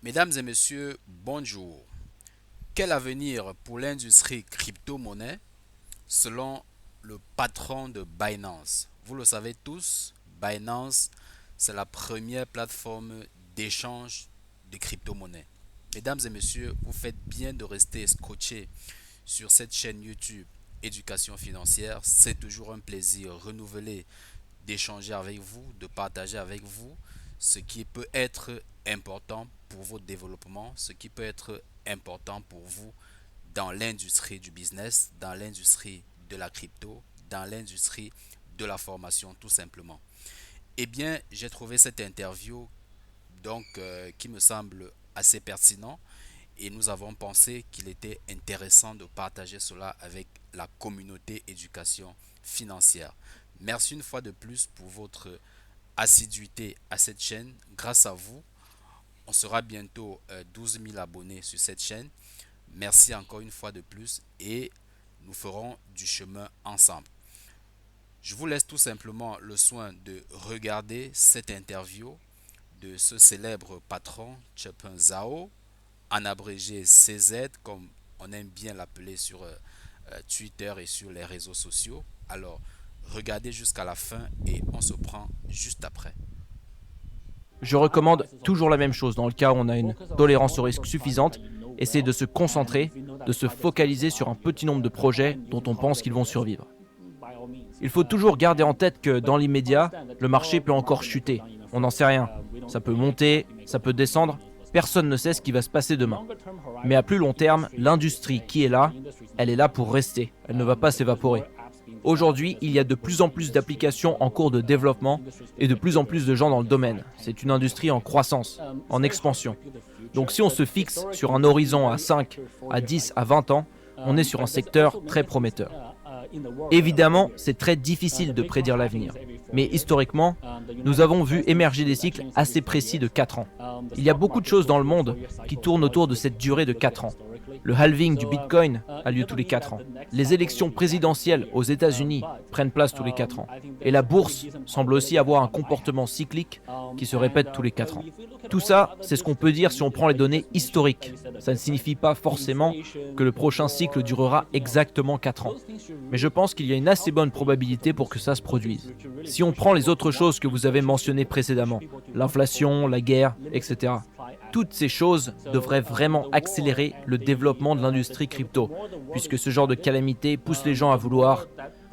Mesdames et messieurs, bonjour. Quel avenir pour l'industrie crypto-monnaie selon le patron de Binance? Vous le savez tous, Binance, c'est la première plateforme d'échange de crypto-monnaies. Mesdames et messieurs, vous faites bien de rester scotchés sur cette chaîne YouTube Éducation financière. C'est toujours un plaisir renouvelé d'échanger avec vous, de partager avec vous ce qui peut être important pour votre développement, ce qui peut être important pour vous dans l'industrie du business, dans l'industrie de la crypto, dans l'industrie de la formation tout simplement. Eh bien, j'ai trouvé cette interview qui me semble assez pertinent et nous avons pensé qu'il était intéressant de partager cela avec la communauté éducation financière. Merci une fois de plus pour votre assiduité à cette chaîne. Grâce à vous, on sera bientôt 12 000 abonnés sur cette chaîne. Merci encore une fois de plus et nous ferons du chemin ensemble. Je vous laisse tout simplement le soin de regarder cette interview de ce célèbre patron, Chepin Zhao, en abrégé CZ, comme on aime bien l'appeler sur Twitter et sur les réseaux sociaux. Alors, regardez jusqu'à la fin et on se prend juste après. Je recommande toujours la même chose dans le cas où on a une tolérance au risque suffisante, essayer de se concentrer, de se focaliser sur un petit nombre de projets dont on pense qu'ils vont survivre. Il faut toujours garder en tête que dans l'immédiat, le marché peut encore chuter. On n'en sait rien. Ça peut monter, ça peut descendre. Personne ne sait ce qui va se passer demain. Mais à plus long terme, l'industrie qui est là, elle est là pour rester. Elle ne va pas s'évaporer. Aujourd'hui, il y a de plus en plus d'applications en cours de développement et de plus en plus de gens dans le domaine. C'est une industrie en croissance, en expansion. Donc si on se fixe sur un horizon à 5, à 10, à 20 ans, on est sur un secteur très prometteur. Évidemment, c'est très difficile de prédire l'avenir. Mais historiquement, nous avons vu émerger des cycles assez précis de 4 ans. Il y a beaucoup de choses dans le monde qui tournent autour de cette durée de 4 ans. Le halving du Bitcoin a lieu tous les 4 ans. Les élections présidentielles aux États-Unis prennent place tous les 4 ans. Et la bourse semble aussi avoir un comportement cyclique qui se répète tous les 4 ans. Tout ça, c'est ce qu'on peut dire si on prend les données historiques. Ça ne signifie pas forcément que le prochain cycle durera exactement 4 ans. Mais je pense qu'il y a une assez bonne probabilité pour que ça se produise. Si on prend les autres choses que vous avez mentionnées précédemment, l'inflation, la guerre, etc., toutes ces choses devraient vraiment accélérer le développement de l'industrie crypto, puisque ce genre de calamité pousse les gens à vouloir.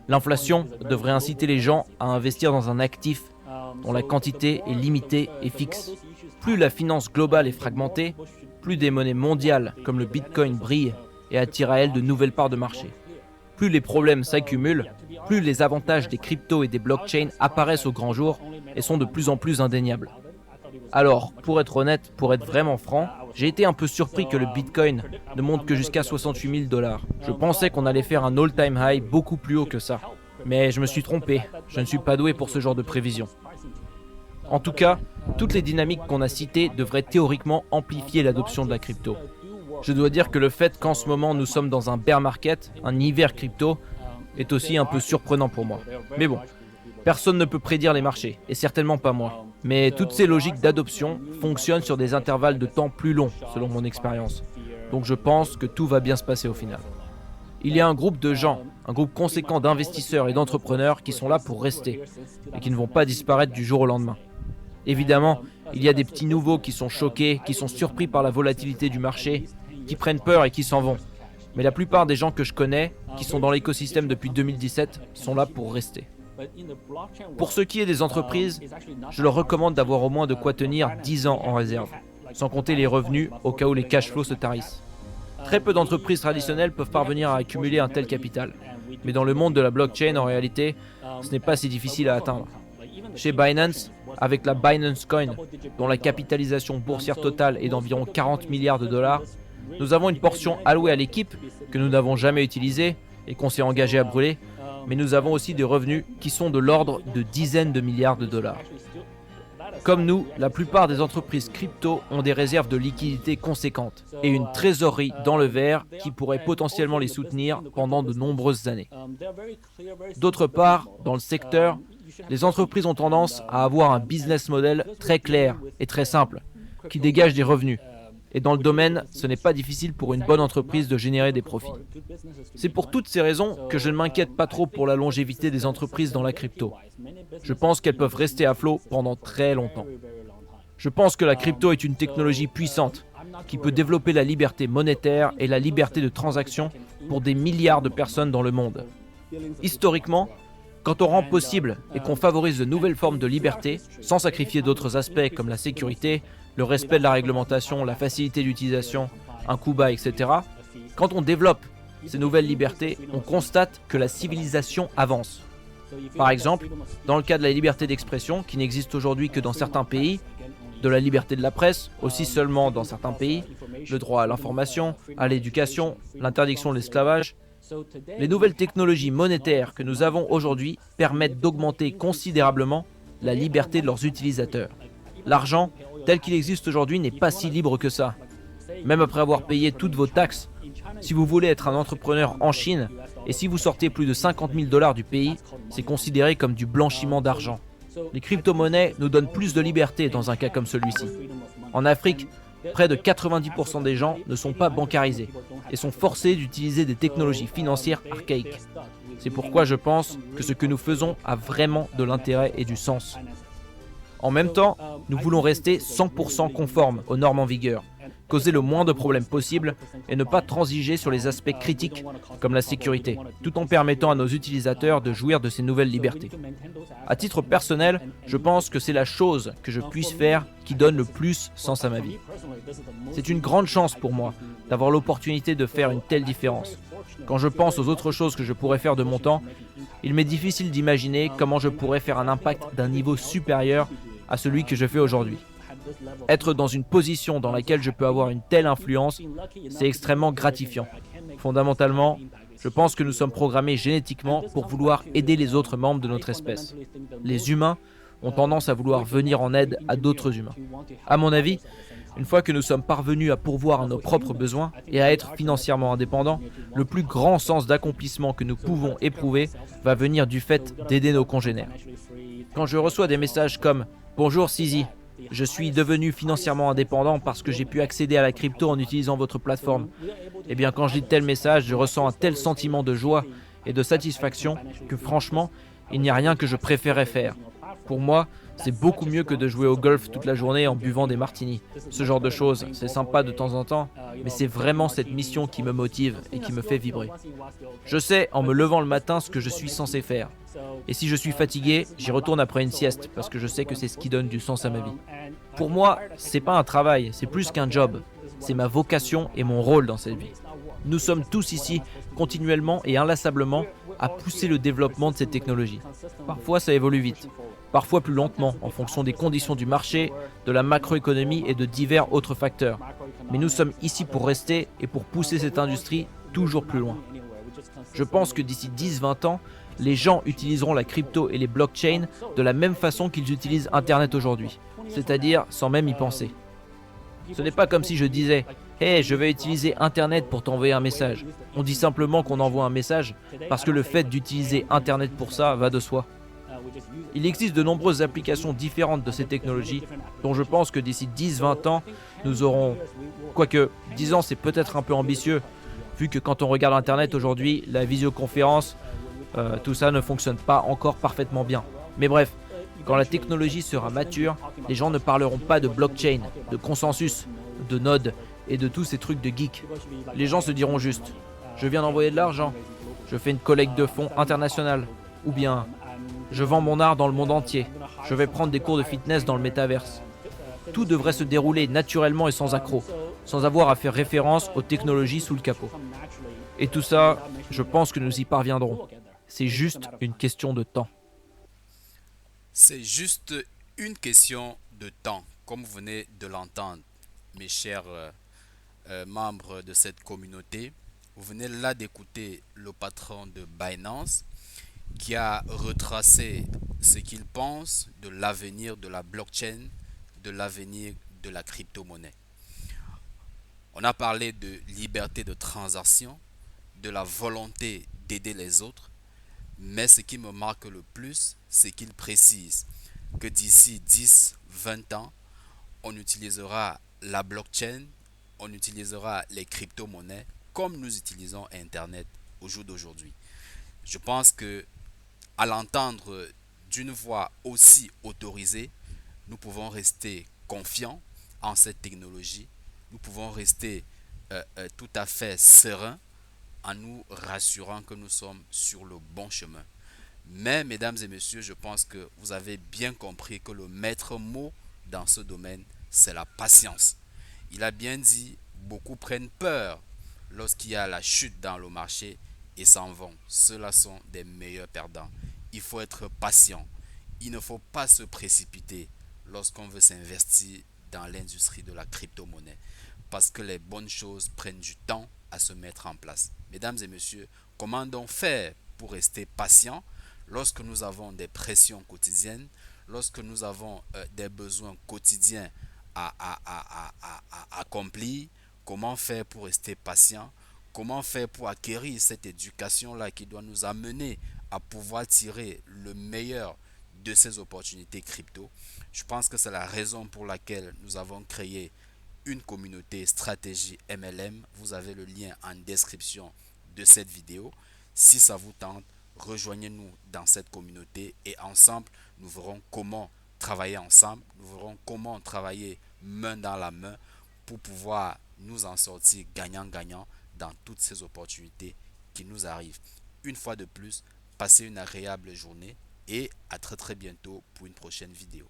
L'inflation devrait inciter les gens à investir dans un actif dont la quantité est limitée et fixe. Plus la finance globale est fragmentée, plus des monnaies mondiales comme le Bitcoin brillent et attirent à elles de nouvelles parts de marché. Plus les problèmes s'accumulent, plus les avantages des cryptos et des blockchains apparaissent au grand jour et sont de plus en plus indéniables. Alors, pour être honnête, pour être vraiment franc, j'ai été un peu surpris que le Bitcoin ne monte que jusqu'à 68 000 $. Je pensais qu'on allait faire un all-time high beaucoup plus haut que ça. Mais je me suis trompé, je ne suis pas doué pour ce genre de prévision. En tout cas, toutes les dynamiques qu'on a citées devraient théoriquement amplifier l'adoption de la crypto. Je dois dire que le fait qu'en ce moment nous sommes dans un bear market, un hiver crypto, est aussi un peu surprenant pour moi. Mais bon, personne ne peut prédire les marchés, et certainement pas moi. Mais toutes ces logiques d'adoption fonctionnent sur des intervalles de temps plus longs, selon mon expérience. Donc je pense que tout va bien se passer au final. Il y a un groupe de gens, un groupe conséquent d'investisseurs et d'entrepreneurs qui sont là pour rester, et qui ne vont pas disparaître du jour au lendemain. Évidemment, il y a des petits nouveaux qui sont choqués, qui sont surpris par la volatilité du marché, qui prennent peur et qui s'en vont. Mais la plupart des gens que je connais, qui sont dans l'écosystème depuis 2017, sont là pour rester. Pour ce qui est des entreprises, je leur recommande d'avoir au moins de quoi tenir 10 ans en réserve, sans compter les revenus au cas où les cash flows se tarissent. Très peu d'entreprises traditionnelles peuvent parvenir à accumuler un tel capital. Mais dans le monde de la blockchain, en réalité, ce n'est pas si difficile à atteindre. Chez Binance, avec la Binance Coin, dont la capitalisation boursière totale est d'environ 40 milliards de dollars, nous avons une portion allouée à l'équipe que nous n'avons jamais utilisée et qu'on s'est engagé à brûler, mais nous avons aussi des revenus qui sont de l'ordre de dizaines de milliards de dollars. Comme nous, la plupart des entreprises crypto ont des réserves de liquidités conséquentes et une trésorerie dans le vert qui pourrait potentiellement les soutenir pendant de nombreuses années. D'autre part, dans le secteur, les entreprises ont tendance à avoir un business model très clair et très simple, qui dégage des revenus. Et dans le domaine, ce n'est pas difficile pour une bonne entreprise de générer des profits. C'est pour toutes ces raisons que je ne m'inquiète pas trop pour la longévité des entreprises dans la crypto. Je pense qu'elles peuvent rester à flot pendant très longtemps. Je pense que la crypto est une technologie puissante qui peut développer la liberté monétaire et la liberté de transaction pour des milliards de personnes dans le monde. Historiquement, quand on rend possible et qu'on favorise de nouvelles formes de liberté, sans sacrifier d'autres aspects comme la sécurité, le respect de la réglementation, la facilité d'utilisation, un coût bas, etc., quand on développe ces nouvelles libertés, on constate que la civilisation avance. Par exemple, dans le cas de la liberté d'expression, qui n'existe aujourd'hui que dans certains pays, de la liberté de la presse, aussi seulement dans certains pays, le droit à l'information, à l'éducation, l'interdiction de l'esclavage, les nouvelles technologies monétaires que nous avons aujourd'hui permettent d'augmenter considérablement la liberté de leurs utilisateurs. L'argent, tel qu'il existe aujourd'hui, n'est pas si libre que ça. Même après avoir payé toutes vos taxes, si vous voulez être un entrepreneur en Chine, et si vous sortez plus de 50 000 $ du pays, c'est considéré comme du blanchiment d'argent. Les crypto-monnaies nous donnent plus de liberté dans un cas comme celui-ci. En Afrique, près de 90% des gens ne sont pas bancarisés et sont forcés d'utiliser des technologies financières archaïques. C'est pourquoi je pense que ce que nous faisons a vraiment de l'intérêt et du sens. En même temps, nous voulons rester 100% conformes aux normes en vigueur, causer le moins de problèmes possible et ne pas transiger sur les aspects critiques comme la sécurité, tout en permettant à nos utilisateurs de jouir de ces nouvelles libertés. À titre personnel, je pense que c'est la chose que je puisse faire qui donne le plus sens à ma vie. C'est une grande chance pour moi d'avoir l'opportunité de faire une telle différence. Quand je pense aux autres choses que je pourrais faire de mon temps, il m'est difficile d'imaginer comment je pourrais faire un impact d'un niveau supérieur à celui que je fais aujourd'hui. Être dans une position dans laquelle je peux avoir une telle influence, c'est extrêmement gratifiant. Fondamentalement, je pense que nous sommes programmés génétiquement pour vouloir aider les autres membres de notre espèce. Les humains ont tendance à vouloir venir en aide à d'autres humains. À mon avis, une fois que nous sommes parvenus à pourvoir à nos propres besoins et à être financièrement indépendants, le plus grand sens d'accomplissement que nous pouvons éprouver va venir du fait d'aider nos congénères. Quand je reçois des messages comme « Bonjour Sisi, je suis devenu financièrement indépendant parce que j'ai pu accéder à la crypto en utilisant votre plateforme », eh bien quand je lis de tels messages, je ressens un tel sentiment de joie et de satisfaction que franchement, il n'y a rien que je préférerais faire. Pour moi, c'est beaucoup mieux que de jouer au golf toute la journée en buvant des martinis. Ce genre de choses, c'est sympa de temps en temps, mais c'est vraiment cette mission qui me motive et qui me fait vibrer. Je sais en me levant le matin ce que je suis censé faire. Et si je suis fatigué, j'y retourne après une sieste parce que je sais que c'est ce qui donne du sens à ma vie. Pour moi, c'est pas un travail, c'est plus qu'un job. C'est ma vocation et mon rôle dans cette vie. Nous sommes tous ici, continuellement et inlassablement, à pousser le développement de ces technologies. Parfois, ça évolue vite. Parfois plus lentement, en fonction des conditions du marché, de la macroéconomie et de divers autres facteurs. Mais nous sommes ici pour rester et pour pousser cette industrie toujours plus loin. Je pense que d'ici 10-20 ans, les gens utiliseront la crypto et les blockchains de la même façon qu'ils utilisent Internet aujourd'hui, c'est-à-dire sans même y penser. Ce n'est pas comme si je disais « Hey, je vais utiliser Internet pour t'envoyer un message ». On dit simplement qu'on envoie un message parce que le fait d'utiliser Internet pour ça va de soi. Il existe de nombreuses applications différentes de ces technologies dont je pense que d'ici 10-20 ans, nous aurons... Quoique, 10 ans c'est peut-être un peu ambitieux, vu que quand on regarde Internet aujourd'hui, la visioconférence, tout ça ne fonctionne pas encore parfaitement bien. Mais bref, quand la technologie sera mature, les gens ne parleront pas de blockchain, de consensus, de nodes et de tous ces trucs de geek. Les gens se diront juste « Je viens d'envoyer de l'argent, je fais une collecte de fonds internationale » ou bien « Je vends mon art dans le monde entier, je vais prendre des cours de fitness dans le métaverse ». Tout devrait se dérouler naturellement et sans accroc, sans avoir à faire référence aux technologies sous le capot. Et tout ça, je pense que nous y parviendrons. C'est juste une question de temps. C'est juste une question de temps, comme vous venez de l'entendre, mes chers membres de cette communauté. Vous venez là d'écouter le patron de Binance qui a retracé ce qu'il pense de l'avenir de la blockchain, de l'avenir de la crypto-monnaie. On a parlé de liberté de transaction, de la volonté d'aider les autres, mais ce qui me marque le plus, c'est qu'il précise que d'ici 10-20 ans, on utilisera la blockchain on utilisera les crypto-monnaies comme nous utilisons Internet au jour d'aujourd'hui. Je pense que à l'entendre d'une voix aussi autorisée, nous pouvons rester confiants en cette technologie. Nous pouvons rester tout à fait sereins en nous rassurant que nous sommes sur le bon chemin. Mais, mesdames et messieurs, je pense que vous avez bien compris que le maître mot dans ce domaine, c'est la patience. Il a bien dit, beaucoup prennent peur lorsqu'il y a la chute dans le marché et s'en vont. Ceux-là sont des meilleurs perdants. Il faut être patient. Il ne faut pas se précipiter lorsqu'on veut s'investir dans l'industrie de la crypto-monnaie parce que les bonnes choses prennent du temps à se mettre en place. Mesdames et messieurs, comment donc faire pour rester patient lorsque nous avons des pressions quotidiennes, lorsque nous avons des besoins quotidiens à accomplir? Comment faire pour rester patient? Comment faire pour acquérir cette éducation-là qui doit nous amener à pouvoir tirer le meilleur de ces opportunités crypto? Je pense que c'est la raison pour laquelle nous avons créé une communauté stratégie MLM. Vous avez le lien en description de cette vidéo. Si ça vous tente, rejoignez-nous dans cette communauté et ensemble, nous verrons comment travailler ensemble. Nous verrons comment travailler main dans la main pour pouvoir nous en sortir gagnant-gagnant dans toutes ces opportunités qui nous arrivent. Une fois de plus, passez une agréable journée et à très très bientôt pour une prochaine vidéo.